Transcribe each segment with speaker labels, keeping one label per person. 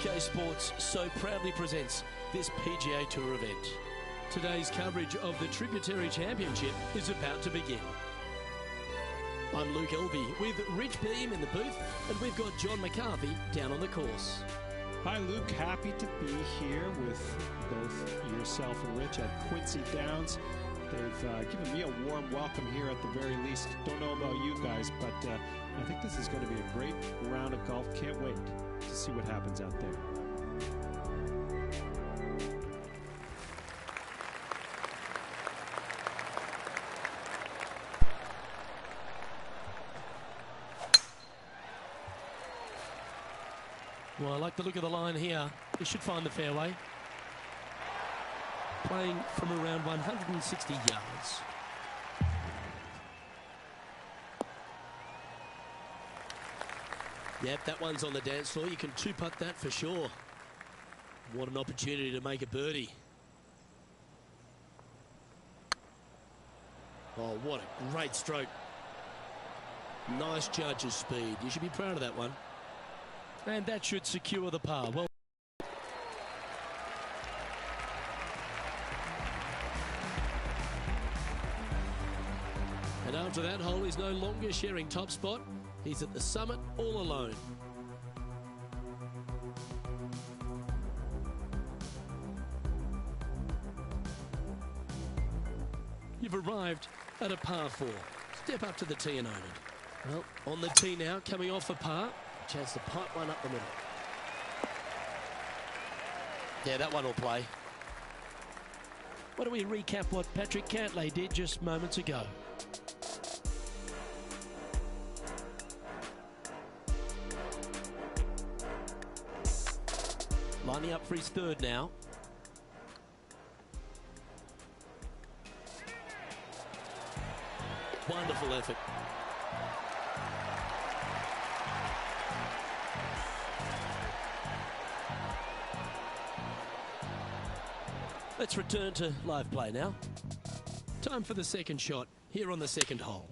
Speaker 1: PGA Sports so proudly presents this PGA Tour event. Today's coverage of the Tributary Championship is about to begin. I'm Luke Elvey with Rich Beam in the booth, and we've got John McCarthy down on the course.
Speaker 2: Hi Luke, happy to be here with both yourself and Rich at Quincy Downs. They've given me a warm welcome here at the very least. Don't know about you guys, but I think this is going to be a great round of golf. Can't wait to see what happens out there.
Speaker 1: Well, I like the look of the line here. It should find the fairway. Playing from around 160 yards. Yep, that one's on the dance floor. You can two-putt that for sure. What an opportunity to make a birdie. Oh, what a great stroke. Nice judge's speed. You should be proud of that one. And that should secure the par. Well, and after that hole, he's no longer sharing top spot. He's at the summit all alone. You've arrived at a par 4. Step up to the tee and own it. Well, on the tee now, coming off a par. Chance to pipe one up the middle. Yeah, that one will play. Why don't we recap what Patrick Cantlay did just moments ago? Lining up for his third now. Wonderful effort. Let's return to live play now. Time for the second shot here on the second hole.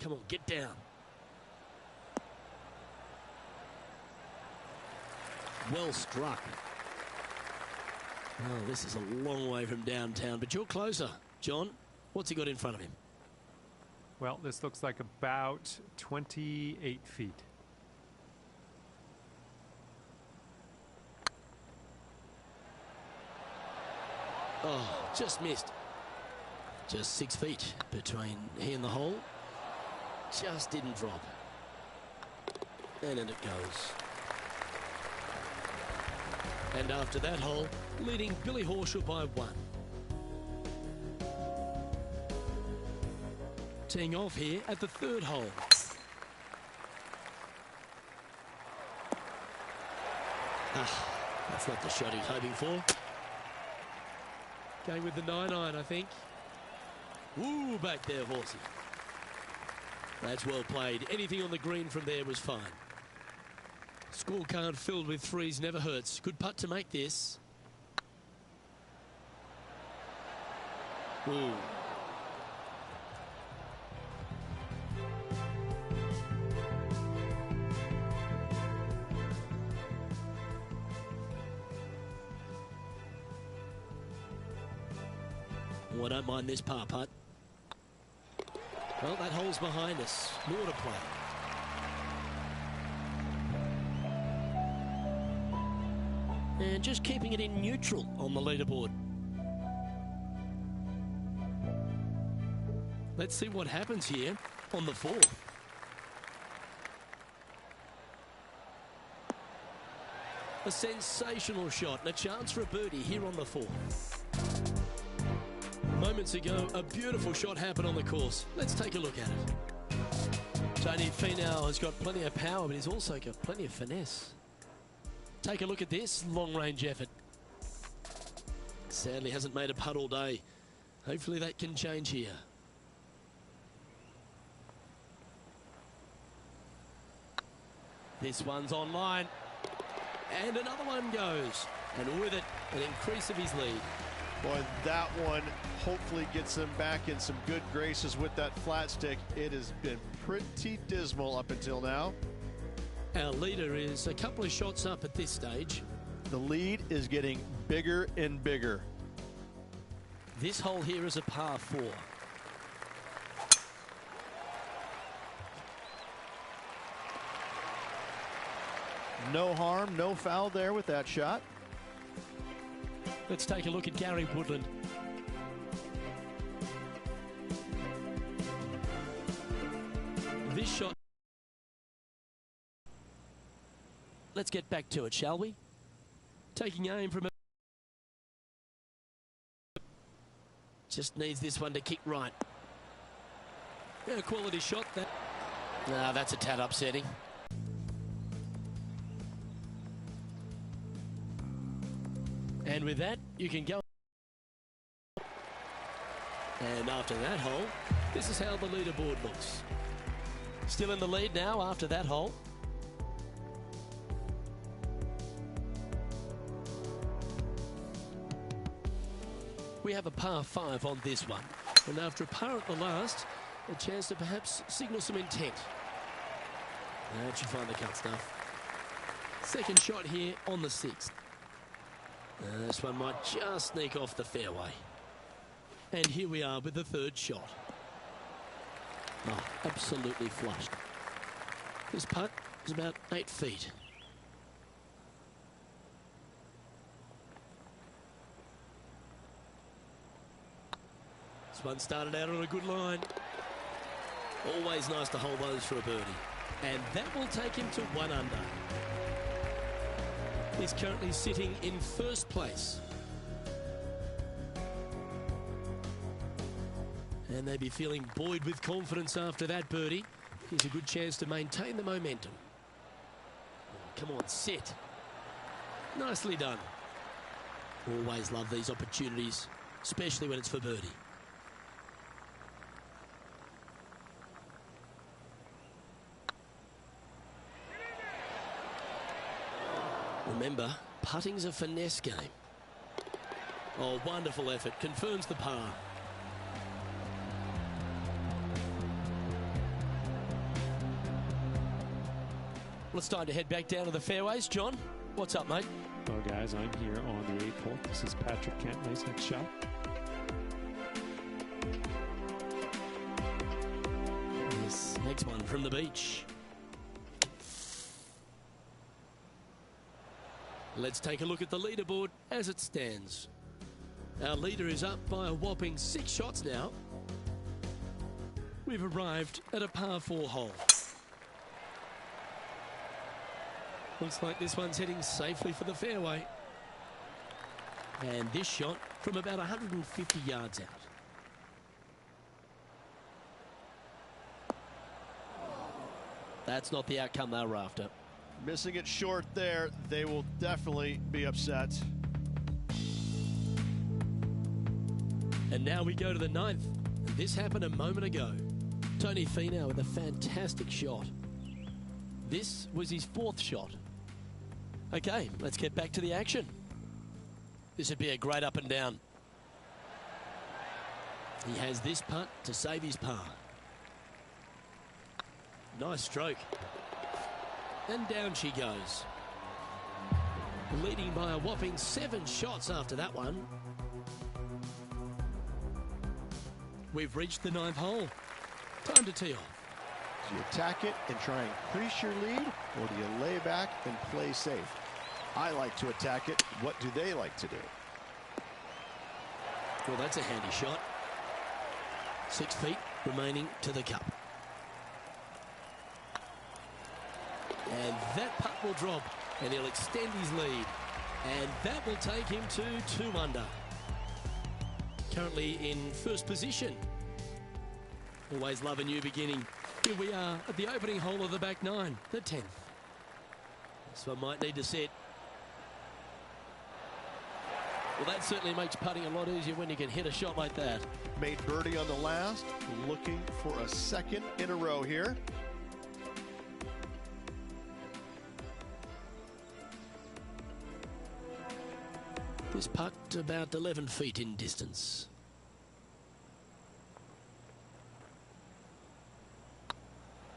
Speaker 1: Come on, get down. Well struck. Oh, this is a long way from downtown, but you're closer. John, what's he got in front of him?
Speaker 3: Well, this looks like about 28 feet.
Speaker 1: Oh, just missed. Just 6 feet between he and the hole. Just didn't drop. And in it goes. And after that hole, leading Billy Horschel by 1. Teeing off here at the third hole. That's not the shot he's hoping for. Going with the 9-iron, I think. Ooh, back there, Horsey. That's well played. Anything on the green from there was fine. Scorecard filled with threes never hurts. Good putt to make this. Ooh. Oh, I don't mind this par putt. Well, that hole's behind us. More to play. And just keeping it in neutral on the leaderboard. Let's see what happens here on the 4th. A sensational shot and a chance for a birdie here on the 4th. Moments ago, a beautiful shot happened on the course. Let's take a look at it. Tony Finau has got plenty of power, but he's also got plenty of finesse. Take a look at this long-range effort. Sadly hasn't made a putt all day. Hopefully that can change here. This one's online. And another one goes. And with it, an increase of his lead.
Speaker 4: Boy, that one hopefully gets them back in some good graces with that flat stick. It has been pretty dismal up until now.
Speaker 1: Our leader is a couple of shots up at this stage.
Speaker 4: The lead is getting bigger and bigger.
Speaker 1: This hole here is a par 4.
Speaker 4: No harm, no foul there with that shot.
Speaker 1: Let's take a look at Gary Woodland. This shot. Let's get back to it, shall we? Taking aim from a... Just needs this one to kick right. A quality shot. That's a tad upsetting. And with that, you can go. And after that hole, this is how the leaderboard looks. Still in the lead now after that hole. We have a par 5 on this one. And after a par at the last, a chance to perhaps signal some intent. That should find the cut stuff. Second shot here on the 6th. This one might just sneak off the fairway. And here we are with the third shot. Oh, absolutely flushed. This putt is about 8 feet. This one started out on a good line. Always nice to hold those for a birdie. And that will take him to 1 under. He's currently sitting in first place. And they'd be feeling buoyed with confidence after that birdie. Here's a good chance to maintain the momentum. Come on, sit. Nicely done. Always love these opportunities, especially when it's for birdie. Remember, putting's a finesse game. Oh, wonderful effort. Confirms the par. Well, it's time to head back down to the fairways. John, what's up, mate?
Speaker 2: Well, guys, I'm here on the 8th hole. This is Patrick Cantlay's next shot.
Speaker 1: This next one from the beach. Let's take a look at the leaderboard as it stands. Our leader is up by a whopping 6 shots now. We've arrived at a par 4 hole. Looks like this one's heading safely for the fairway. And this shot from about 150 yards out. That's not the outcome they were after.
Speaker 4: Missing it short there, they will definitely be upset.
Speaker 1: And now we go to the 9th. This happened a moment ago. Tony Finau with a fantastic shot. This was his 4th shot. Okay, let's get back to the action. This would be a great up and down. He has this putt to save his par. Nice stroke. And down she goes. Leading by a whopping 7 shots after that one. We've reached the 9th hole. Time to tee off.
Speaker 4: Do you attack it and try and increase your lead, or do you lay back and play safe? I like to attack it. What do they like to do?
Speaker 1: Well, that's a handy shot. 6 feet remaining to the cup. And that putt will drop, and he'll extend his lead. And that will take him to 2 under. Currently in first position. Always love a new beginning. Here we are at the opening hole of the back 9, the 10th. This one might need to set. Well, that certainly makes putting a lot easier when you can hit a shot like that.
Speaker 4: Made birdie on the last, looking for a 2nd in a row here.
Speaker 1: This putt about 11 feet in distance.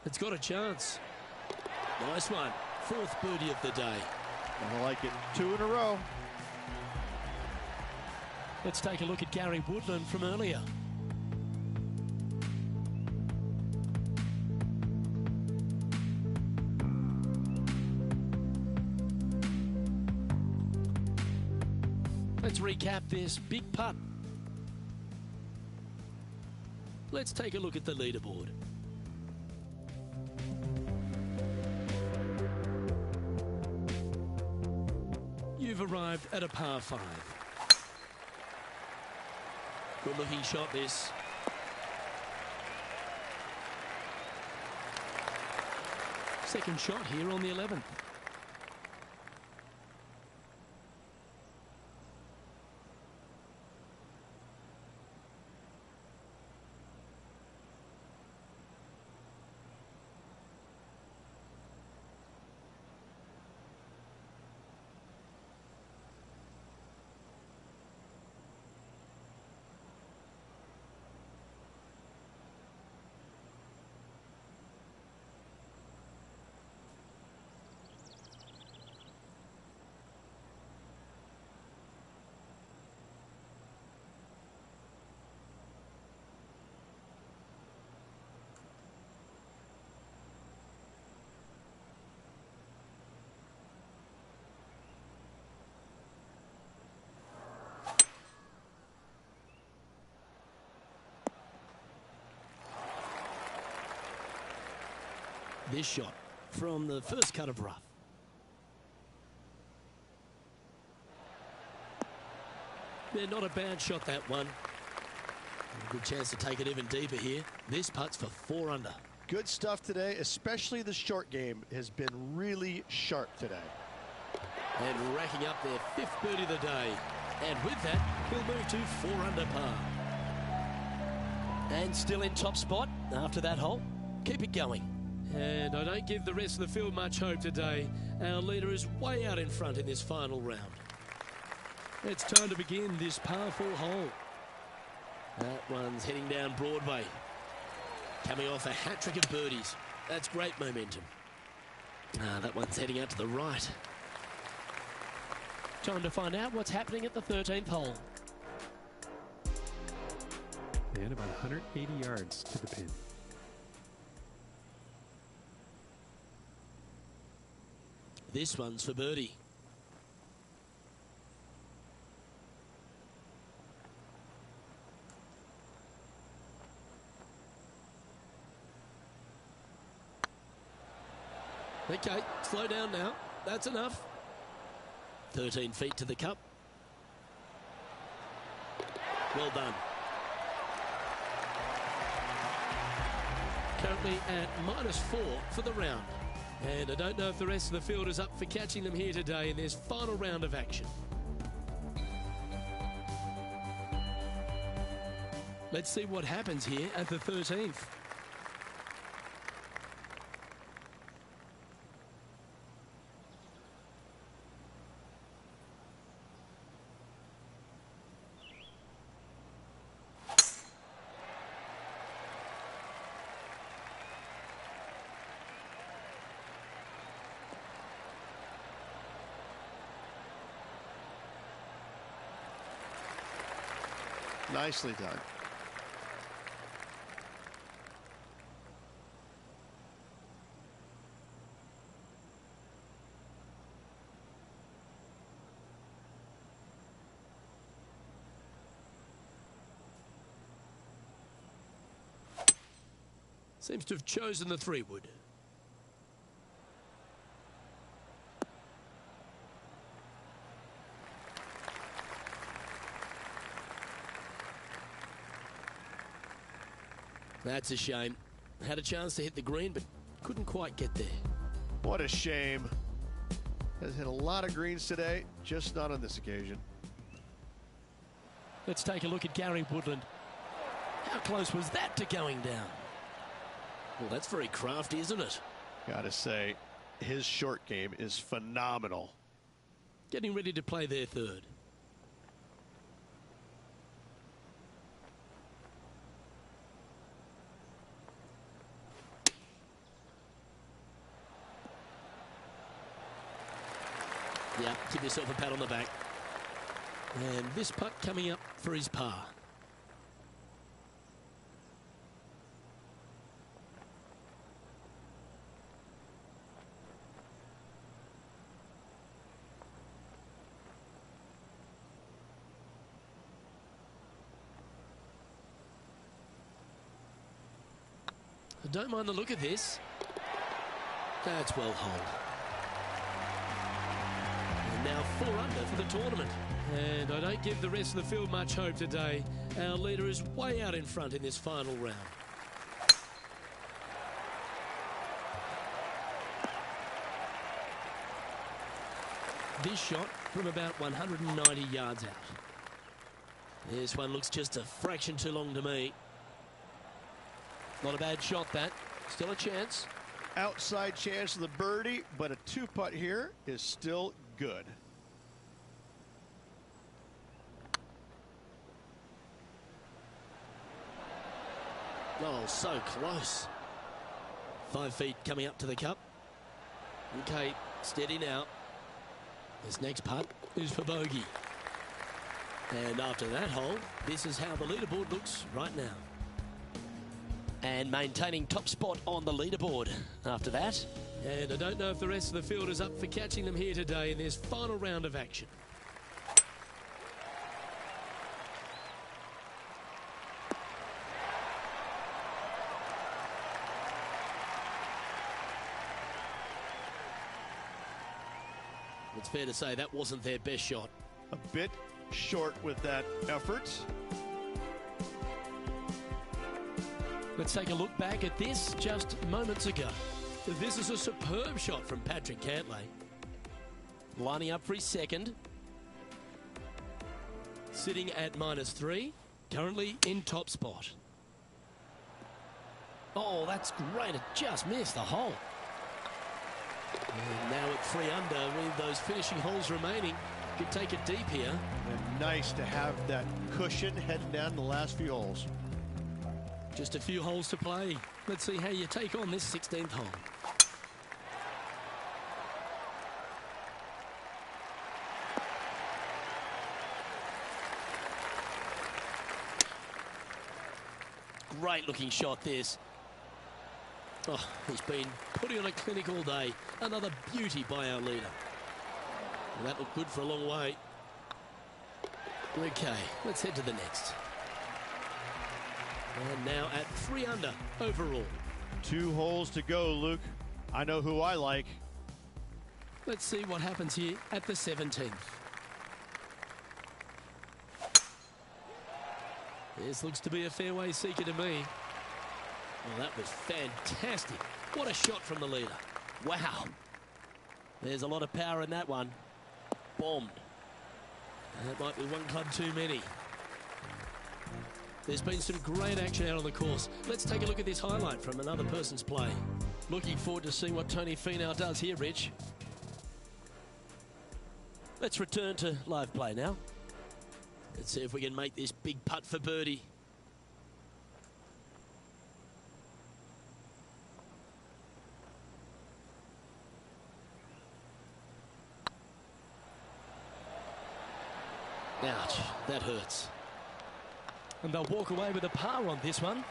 Speaker 1: It's got a chance. Nice one. fourth birdie of the day.
Speaker 4: I like it. 2 in a row.
Speaker 1: Let's take a look at Gary Woodland from earlier. Let's recap this big putt. Let's take a look at the leaderboard. You've arrived at a par 5. Good looking shot this. Second shot here on the 11th. This shot from the first cut of rough. Yeah, not a bad shot, that one. A good chance to take it even deeper here. This putt's for 4 under.
Speaker 4: Good stuff today, especially the short game has been really sharp today.
Speaker 1: And racking up their 5th birdie of the day. And with that, he'll move to 4 under par. And still in top spot after that hole. Keep it going. And I don't give the rest of the field much hope today. Our leader is way out in front in this final round. It's time to begin this par 4 hole. That one's heading down Broadway. Coming off a hat-trick of birdies. That's great momentum. That one's heading out to the right. Time to find out what's happening at the 13th hole.
Speaker 3: And about 180 yards to the pin.
Speaker 1: This one's for birdie. Okay, slow down now. That's enough. 13 feet to the cup. Well done. Currently at -4 for the round. And I don't know if the rest of the field is up for catching them here today in this final round of action. Let's see what happens here at the 13th.
Speaker 4: Nicely done.
Speaker 1: Seems to have chosen the 3-wood. That's a shame. Had a chance to hit the green, but couldn't quite get there.
Speaker 4: What a shame. Has hit a lot of greens today, just not on this occasion.
Speaker 1: Let's take a look at Gary Woodland. How close was that to going down? Well, that's very crafty, isn't it?
Speaker 4: Gotta say, his short game is phenomenal.
Speaker 1: Getting ready to play their 3rd. Yeah, give yourself a pat on the back. And this putt coming up for his par. I don't mind the look of this. That's well holed. And now 4 under for the tournament. And I don't give the rest of the field much hope today. Our leader is way out in front in this final round. This shot from about 190 yards out. This one looks just a fraction too long to me. Not a bad shot, that. Still a chance.
Speaker 4: Outside chance of the birdie, but a 2-putt here is still good.
Speaker 1: Oh, so close. 5 feet coming up to the cup. Okay, steady now. This next putt is for bogey. And after that hole, this is how the leaderboard looks right now. And maintaining top spot on the leaderboard after that. And I don't know if the rest of the field is up for catching them here today in this final round of action. It's fair to say that wasn't their best shot.
Speaker 4: A bit short with that effort.
Speaker 1: Let's take a look back at this just moments ago. This is a superb shot from Patrick Cantlay. Lining up for his second. Sitting at -3. Currently in top spot. Oh, that's great. It just missed the hole. And now at 3 under with those finishing holes remaining. Could take it deep here.
Speaker 4: And nice to have that cushion heading down the last few holes.
Speaker 1: Just a few holes to play. Let's see how you take on this 16th hole. Great looking shot this. Oh, he's been putting on a clinic all day. Another beauty by our leader. Well, that looked good for a long way. Okay, let's head to the next. And now at 3 under overall.
Speaker 4: 2 holes to go, Luke. I know who I like.
Speaker 1: Let's see what happens here at the 17th. This looks to be a fairway seeker to me. Well, that was fantastic. What a shot from the leader. Wow. There's a lot of power in that one. Bombed. And that might be one club too many. There's been some great action out on the course. Let's take a look at this highlight from another person's play. Looking forward to seeing what Tony Finau does here, Rich. Let's return to live play now. Let's see if we can make this big putt for birdie. Ouch, that hurts. And they'll walk away with a par on this one.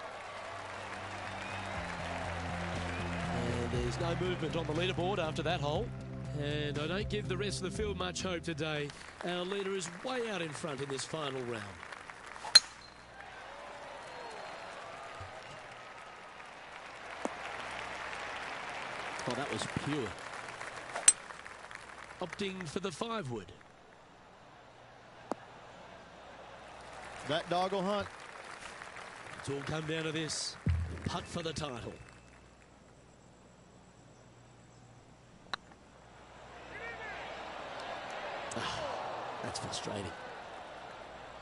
Speaker 1: And there's no movement on the leaderboard after that hole. And I don't give the rest of the field much hope today. Our leader is way out in front in this final round. Oh, that was pure. Opting for the 5-wood.
Speaker 4: That dog will hunt.
Speaker 1: It's all come down to this. Putt for the title. That's frustrating.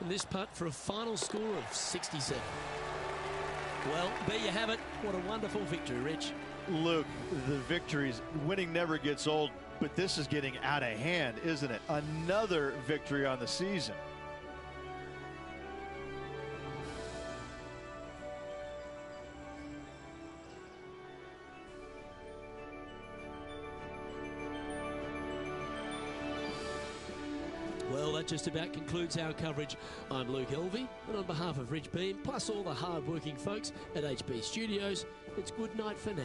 Speaker 1: And this putt for a final score of 67. Well, there you have it. What a wonderful victory, Rich.
Speaker 4: Luke, the victories, winning never gets old, but this is getting out of hand, isn't it? Another victory on the season.
Speaker 1: just about concludes our coverage. I'm Luke Elvey, and on behalf of Rich Beam, plus all the hard-working folks at HB Studios, it's good night for now.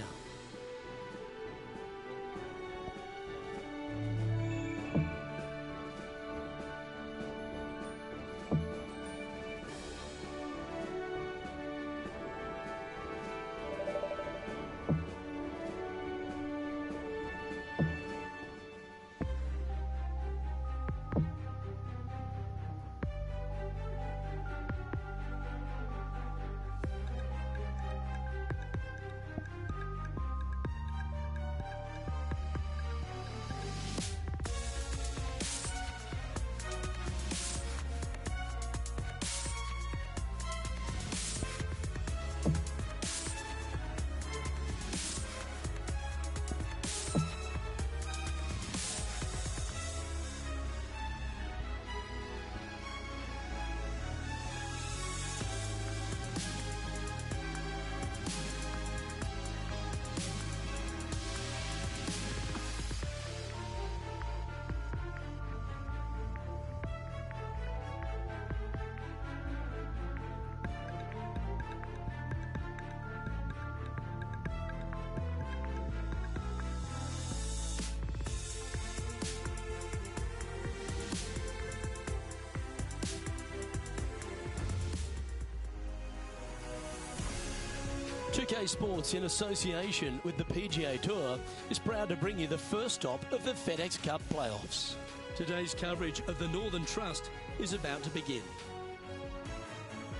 Speaker 1: PGA Sports, in association with the PGA Tour, is proud to bring you the first stop of the FedEx Cup playoffs. Today's coverage of the Northern Trust is about to begin.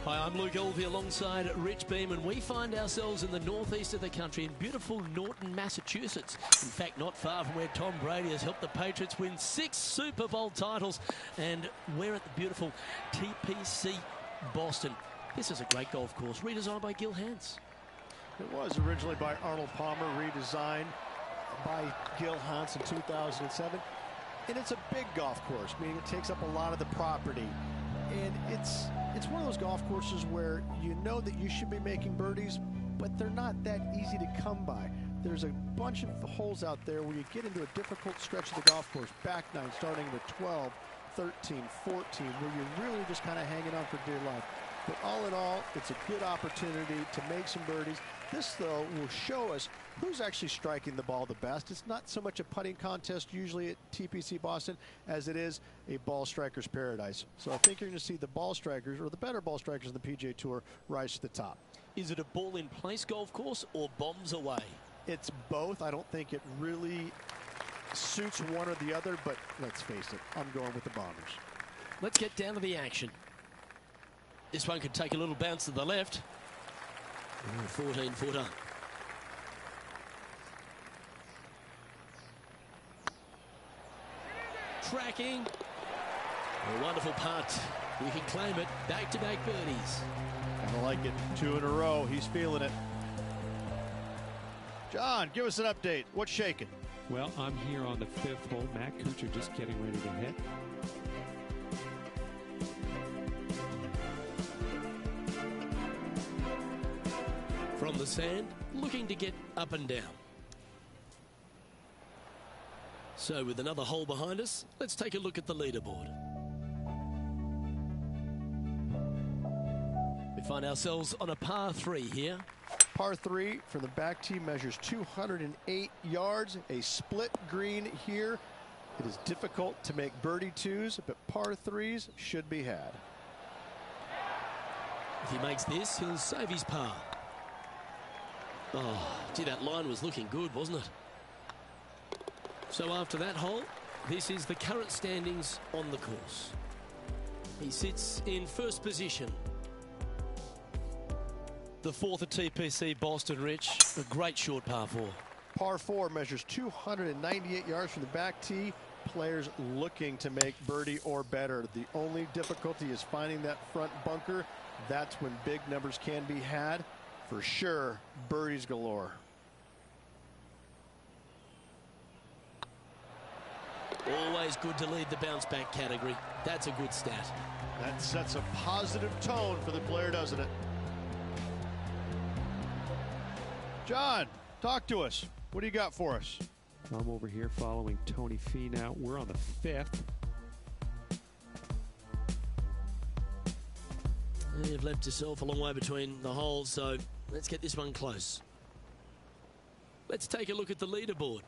Speaker 1: Hi, I'm Luke Elvey alongside Rich Beam, and we find ourselves in the northeast of the country in beautiful Norton, Massachusetts. In fact, not far from where Tom Brady has helped the Patriots win 6 Super Bowl titles, and we're at the beautiful TPC Boston. This is a great golf course, redesigned by Gil Hanse.
Speaker 4: It was originally by Arnold Palmer, redesigned by Gil Hanse in 2007. And it's a big golf course, meaning it takes up a lot of the property. And it's one of those golf courses where you know that you should be making birdies, but they're not that easy to come by. There's a bunch of holes out there where you get into a difficult stretch of the golf course, back nine, starting with 12, 13, 14, where you're really just kind of hanging on for dear life. But all in all, it's a good opportunity to make some birdies. This, though, will show us who's actually striking the ball the best. It's not so much a putting contest usually at TPC Boston as it is a ball striker's paradise. So I think you're going to see the ball strikers, or the better ball strikers in the PGA Tour, rise to the top.
Speaker 1: Is it a ball-in-place golf course or bombs away?
Speaker 4: It's both. I don't think it really suits one or the other, but let's face it, I'm going with the bombers.
Speaker 1: Let's get down to the action. This one could take a little bounce to the left. 14-footer. Tracking. A wonderful putt. We can claim it. Back-to-back birdies.
Speaker 4: I like it. 2 in a row. He's feeling it. John, give us an update. What's shaking?
Speaker 2: Well, I'm here on the 5th hole. Matt Kuchar just getting ready to hit.
Speaker 1: From the sand, looking to get up and down. So with another hole behind us, let's take a look at the leaderboard. We find ourselves on a par 3 here.
Speaker 4: Par 3 from the back tee measures 208 yards, a split green here. It is difficult to make birdie 2s, but par 3s should be had.
Speaker 1: If he makes this, he'll save his par. Oh, gee, that line was looking good, wasn't it? So after that hole, this is the current standings on the course. He sits in first position. The 4th at TPC Boston, Rich. A great short par 4.
Speaker 4: Par 4 measures 298 yards from the back tee. Players looking to make birdie or better. The only difficulty is finding that front bunker. That's when big numbers can be had. For sure, birdies galore.
Speaker 1: Always good to lead the bounce-back category. That's a good stat.
Speaker 4: That sets a positive tone for the player, doesn't it? John, talk to us. What do you got for us?
Speaker 2: I'm over here following Tony Fee now. We're on the 5th.
Speaker 1: You've left yourself a long way between the holes, so let's get this one close. Let's take a look at the leaderboard.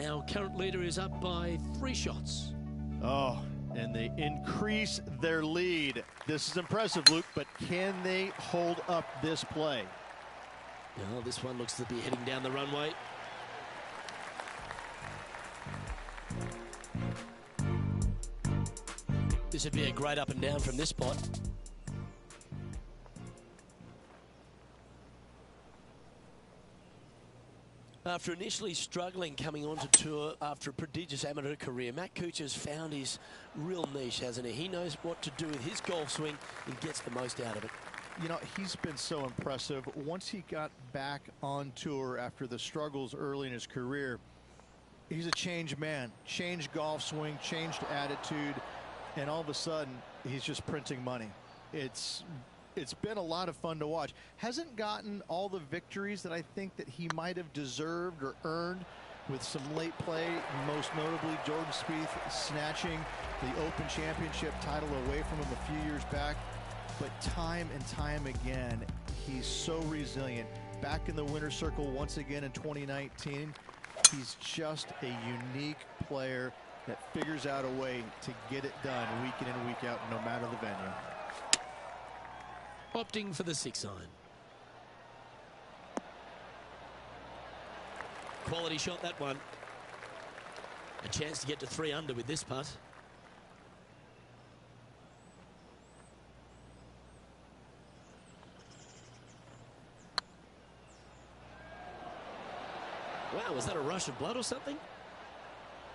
Speaker 1: Our current leader is up by 3 shots.
Speaker 4: Oh, and they increase their lead. This is impressive, Luke, but can they hold up this play?
Speaker 1: Well, this one looks to be heading down the runway. This would be a great up and down from this spot. After initially struggling coming onto tour after a prodigious amateur career, Matt Kuchar's found his real niche, hasn't he? He knows what to do with his golf swing and gets the most out of it.
Speaker 4: You know, he's been so impressive. Once he got back on tour after the struggles early in his career, he's a changed man. Changed golf swing, changed attitude, and all of a sudden, he's just printing money. It's been a lot of fun to watch. Hasn't gotten all the victories that I think that he might have deserved or earned with some late play, most notably Jordan Spieth snatching the Open Championship title away from him a few years back. But time and time again, he's so resilient. Back in the winner's circle once again in 2019. He's just a unique player that figures out a way to get it done week in and week out, no matter the venue.
Speaker 1: Opting for the 6 iron. Quality shot, that one. A chance to get to 3 under with this putt. Wow, was that a rush of blood or something?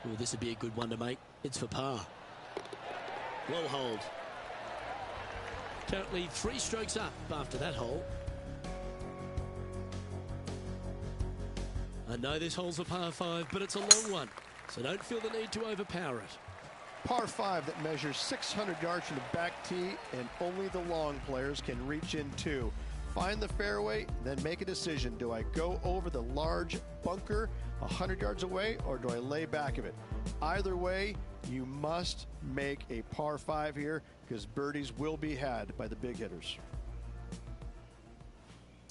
Speaker 1: Oh, this would be a good one to make. It's for par. Well hold. Currently 3 strokes up after that hole. I know this hole's a par 5, but it's a long one, so don't feel the need to overpower it.
Speaker 4: Par 5 that measures 600 yards from the back tee, and only the long players can reach into. Find the fairway, then make a decision. Do I go over the large bunker 100 yards away, or do I lay back of it? Either way, you must make a par 5 here, because birdies will be had by the big hitters.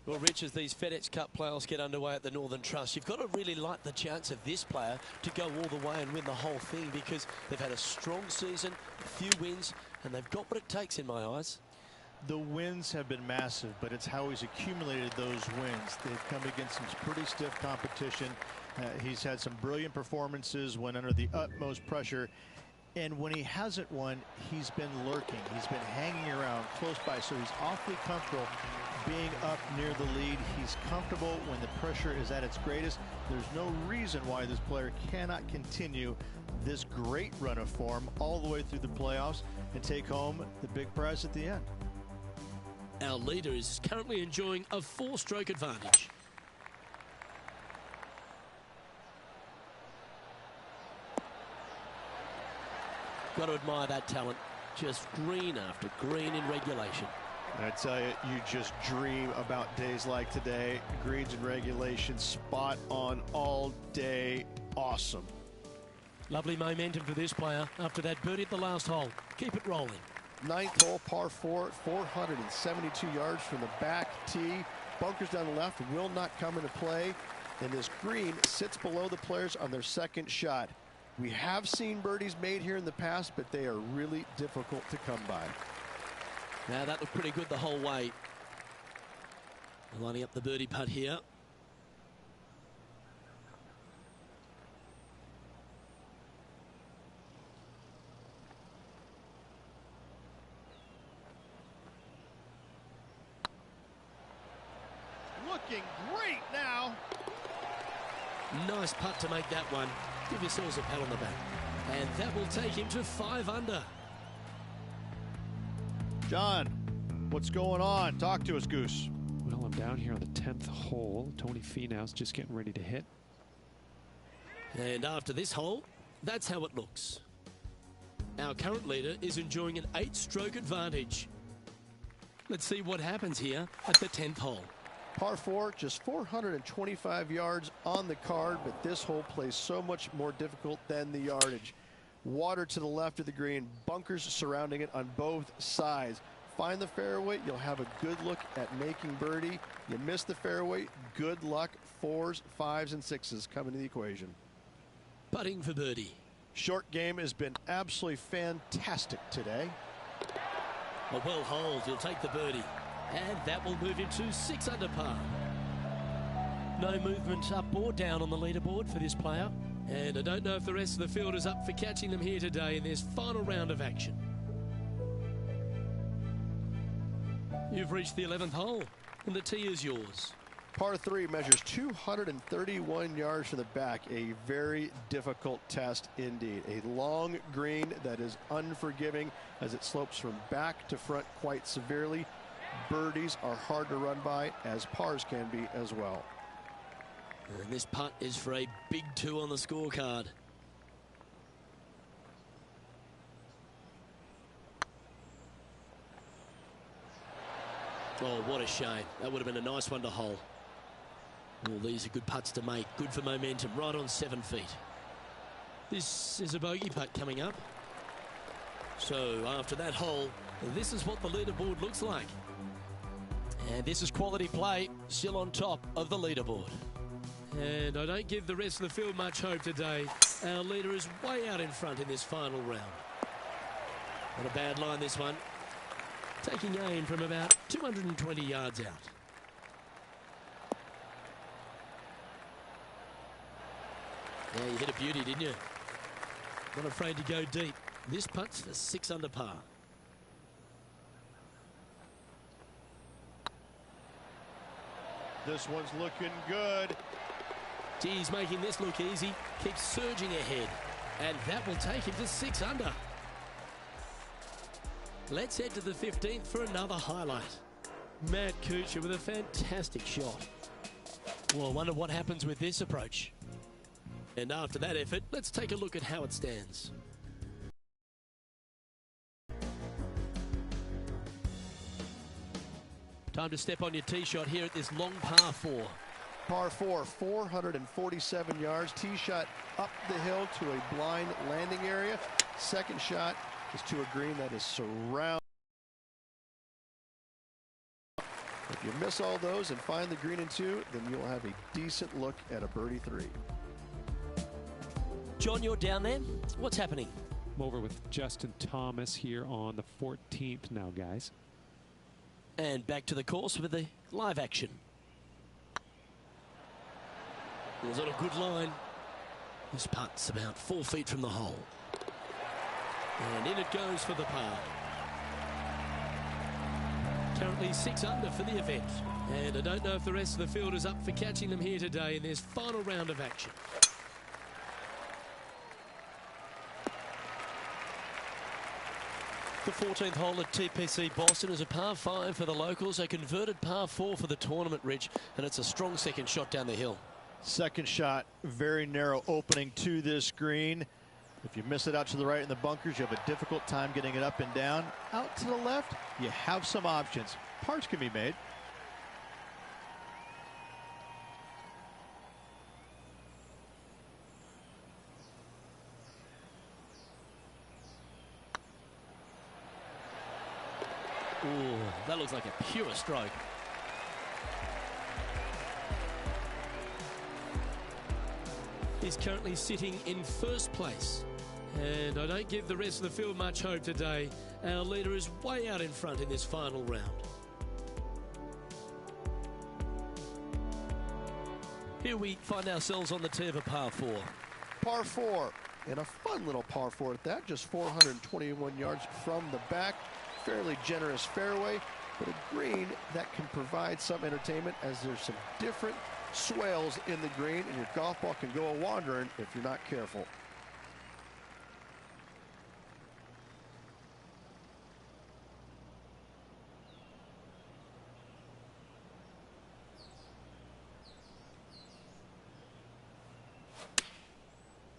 Speaker 1: Well, Rich, as these FedEx Cup playoffs get underway at the Northern Trust, you've got to really like the chance of this player to go all the way and win the whole thing, because they've had a strong season, a few wins, and they've got what it takes in my eyes.
Speaker 4: The wins have been massive, but it's how he's accumulated those wins. They've come against some pretty stiff competition. He's had some brilliant performances when under the utmost pressure. And when he hasn't won, he's been lurking. He's been hanging around close by, so he's awfully comfortable being up near the lead. He's comfortable when the pressure is at its greatest. There's no reason why this player cannot continue this great run of form all the way through the playoffs and take home the big prize at the end.
Speaker 1: Our leader is currently enjoying a 4-stroke advantage. Got to admire that talent. Just green after green in regulation.
Speaker 4: I tell you, you just dream about days like today. Greens and regulation, spot on all day. Awesome.
Speaker 1: Lovely momentum for this player after that birdie at the last hole. Keep it rolling.
Speaker 4: 9th hole, par 4, 472 yards from the back tee. Bunkers down the left will not come into play. And this green sits below the players on their second shot. We have seen birdies made here in the past, but they are really difficult to come by.
Speaker 1: Now that looked pretty good the whole way. Lining up the birdie putt here.
Speaker 4: Looking great now.
Speaker 1: Nice putt to make that one. Give yourselves a pat on the back. And that will take him to 5 under.
Speaker 4: John, what's going on? Talk to us, Goose.
Speaker 2: Well, I'm down here on the 10th hole. Tony Finau's just getting ready to hit.
Speaker 1: And after this hole, that's how it looks. Our current leader is enjoying an 8-stroke advantage. Let's see what happens here at the 10th hole.
Speaker 4: Par 4, just 425 yards on the card, but this hole plays so much more difficult than the yardage. Water to the left of the green, bunkers surrounding it on both sides. Find the fairway, you'll have a good look at making birdie. You miss the fairway, good luck. 4s, 5s, and 6s come into the equation.
Speaker 1: Putting for birdie.
Speaker 4: Short game has been absolutely fantastic today.
Speaker 1: A well holed, he'll take the birdie. And that will move him to 6 under par. No movement up or down on the leaderboard for this player. And I don't know if the rest of the field is up for catching them here today in this final round of action. You've reached the 11th hole, and the tee is yours.
Speaker 4: Par 3 measures 231 yards from the back. A very difficult test indeed. A long green that is unforgiving as it slopes from back to front quite severely. Birdies are hard to run by, as pars can be as well.
Speaker 1: And this putt is for a big 2 on the scorecard. Oh, what a shame. That would have been a nice one to hole. Well, these are good putts to make. Good for momentum. Right on 7 feet. This is a bogey putt coming up. So after that hole, this is what the leaderboard looks like. And this is quality play, still on top of the leaderboard. And I don't give the rest of the field much hope today. Our leader is way out in front in this final round. Not a bad line, this one. Taking aim from about 220 yards out. Yeah, you hit a beauty, didn't you? Not afraid to go deep. This putt's for 6 under par.
Speaker 4: This one's looking good.
Speaker 1: He's making this look easy. Keeps surging ahead. And that will take him to 6 under. Let's head to the 15th for another highlight. Matt Kuchar with a fantastic shot. Well, I wonder what happens with this approach. And after that effort, let's take a look at how it stands. Time to step on your tee shot here at this long par 4.
Speaker 4: Par 4, 447 yards. Tee shot up the hill to a blind landing area. Second shot is to a green that is surrounded. If you miss all those and find the green in 2, then you'll have a decent look at a birdie 3.
Speaker 1: John, you're down there. What's happening?
Speaker 2: I'm over with Justin Thomas here on the 14th now, guys.
Speaker 1: And back to the course with the live action. It was on a good line. This putt's about 4 feet from the hole. And in it goes for the par. Currently 6 under for the event. And I don't know if the rest of the field is up for catching them here today in this final round of action. The 14th hole at TPC Boston is a par 5 for the locals, a converted par 4 for the tournament, Rich, and it's a strong second shot down the hill.
Speaker 4: Second shot, very narrow opening to this green. If you miss it out to the right in the bunkers, you have a difficult time getting it up and down. Out to the left, you have some options. Pars can be made.
Speaker 1: Ooh, that looks like a pure stroke. He's currently sitting in first place. And I don't give the rest of the field much hope today. Our leader is way out in front in this final round. Here we find ourselves on the tee of a par 4.
Speaker 4: Par 4, and a fun little par 4 at that, just 421 yards from the back. Fairly generous fairway, but a green that can provide some entertainment as there's some different swales in the green, and your golf ball can go a-wandering if you're not careful.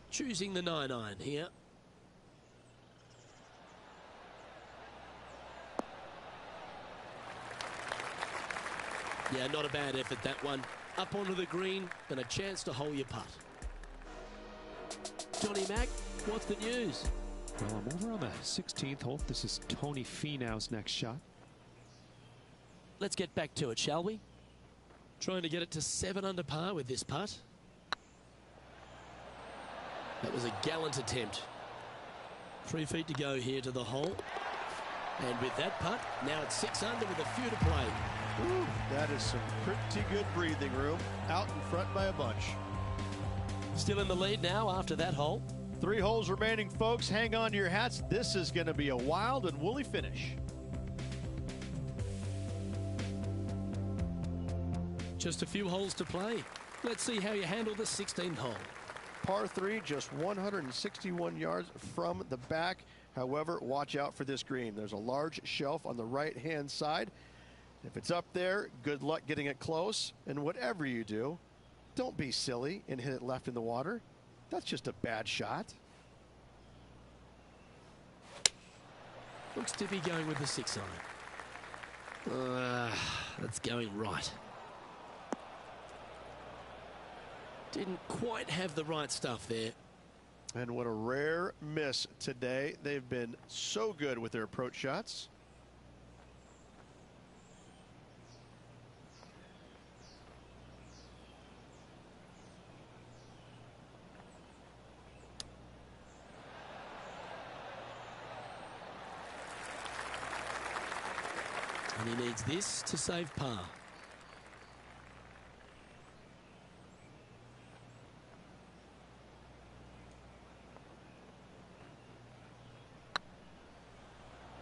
Speaker 1: Choosing the 9-iron here. Yeah, not a bad effort, that one. Up onto the green and a chance to hole your putt. Johnny Mac, what's the news?
Speaker 2: Well, I'm over on the 16th hole. This is Tony Finau's next shot.
Speaker 1: let's get back to it, shall we? Trying to get it to 7 under par with this putt. That was a gallant attempt. 3 feet to go here to the hole. And with that putt, now it's 6 under with a few to play.
Speaker 4: Ooh, that is some pretty good breathing room. Out in front by a bunch.
Speaker 1: Still in the lead now after that hole.
Speaker 4: 3 holes remaining, folks. Hang on to your hats. This is going to be a wild and woolly finish.
Speaker 1: Just a few holes to play. Let's see how you handle the 16th hole.
Speaker 4: Par 3, just 161 yards from the back. However, watch out for this green. There's a large shelf on the right-hand side. If it's up there, good luck getting it close. And whatever you do, don't be silly and hit it left in the water. That's just a bad shot.
Speaker 1: Looks to be going with the 6 iron. That's going right. Didn't quite have the right stuff there.
Speaker 4: And what a rare miss today. They've been so good with their approach shots.
Speaker 1: And he needs this to save par.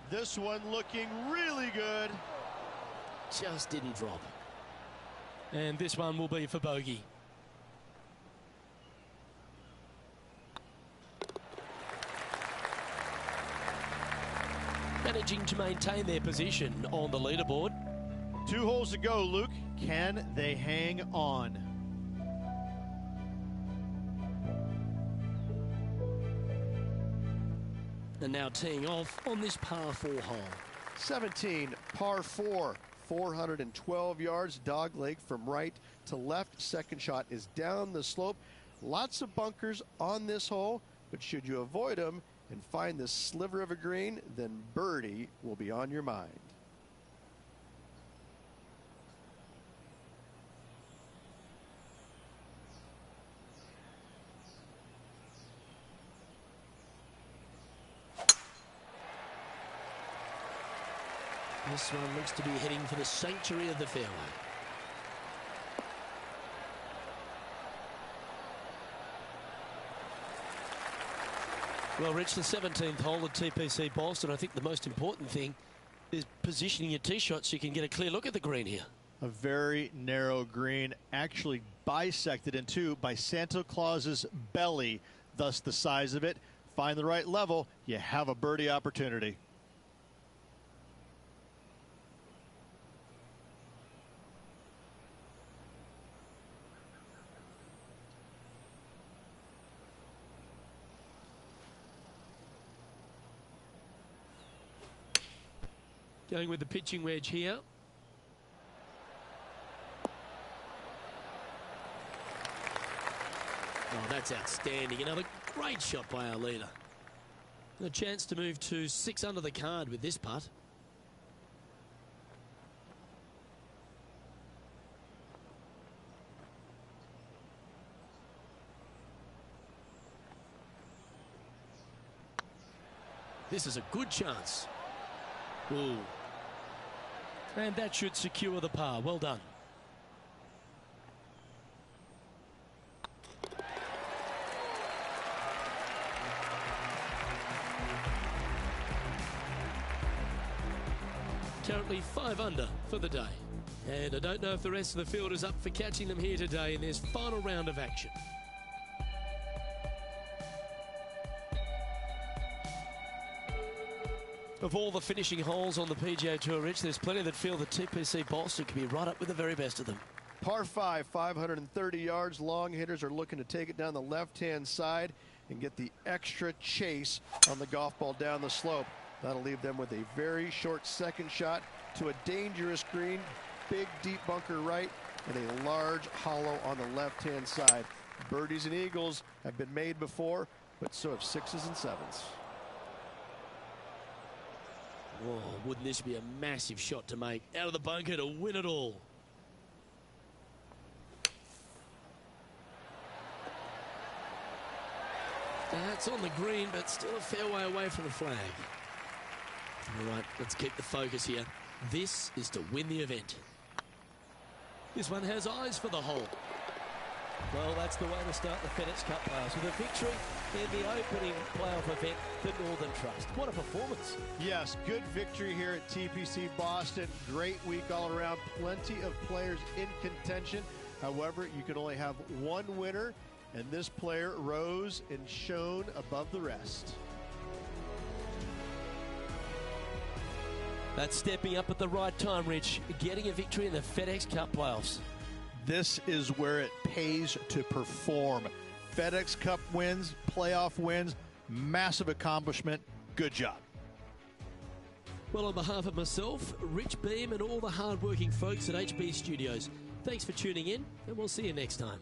Speaker 4: This one looking really good.
Speaker 1: Just didn't drop. And this one will be for bogey. Managing to maintain their position on the leaderboard.
Speaker 4: 2 holes to go, Luke. Can they hang on?
Speaker 1: And now teeing off on this par 4 hole.
Speaker 4: 17, par 4, 412 yards, dog leg from right to left. Second shot is down the slope. Lots of bunkers on this hole, but should you avoid them and find this sliver of a green, then birdie will be on your mind.
Speaker 1: This one looks to be heading for the sanctuary of the fairway. Well, Rich, the 17th hole at TPC Boston, I think the most important thing is positioning your tee shot so you can get a clear look at the green here.
Speaker 4: A very narrow green, actually bisected in two by Santa Claus's belly, thus the size of it. Find the right level, you have a birdie opportunity.
Speaker 1: Going with the pitching wedge here. Oh, that's outstanding. Another great shot by our leader. A chance to move to 6 under the card with this putt. This is a good chance. Ooh. And that should secure the par. Well done. Currently 5 under for the day. And I don't know if the rest of the field is up for catching them here today in this final round of action. Of all the finishing holes on the PGA Tour, Rich, there's plenty that feel that TPC Boston can be right up with the very best of them.
Speaker 4: Par 5, 530 yards. Long hitters are looking to take it down the left-hand side and get the extra chase on the golf ball down the slope. That'll leave them with a very short second shot to a dangerous green, big deep bunker right, and a large hollow on the left-hand side. Birdies and eagles have been made before, but so have 6s and 7s.
Speaker 1: Oh, wouldn't this be a massive shot to make out of the bunker to win it all? That's on the green, but still a fair way away from the flag. All right, let's keep the focus here. This is to win the event. This one has eyes for the hole.
Speaker 5: Well, that's the way to start the FedEx Cup playoffs, with a victory in the opening playoff event for Northern Trust. What a performance.
Speaker 4: Yes, good victory here at TPC Boston. Great week all around. Plenty of players in contention. However, you can only have one winner, and this player rose and shone above the rest.
Speaker 5: That's stepping up at the right time, Rich. Getting a victory in the FedEx Cup playoffs.
Speaker 6: This is where it pays to perform. FedEx Cup wins, playoff wins, massive accomplishment. Good job.
Speaker 1: Well, on behalf of myself, Rich Beam, and all the hard-working folks at HB Studios, thanks for tuning in, and we'll see you next time.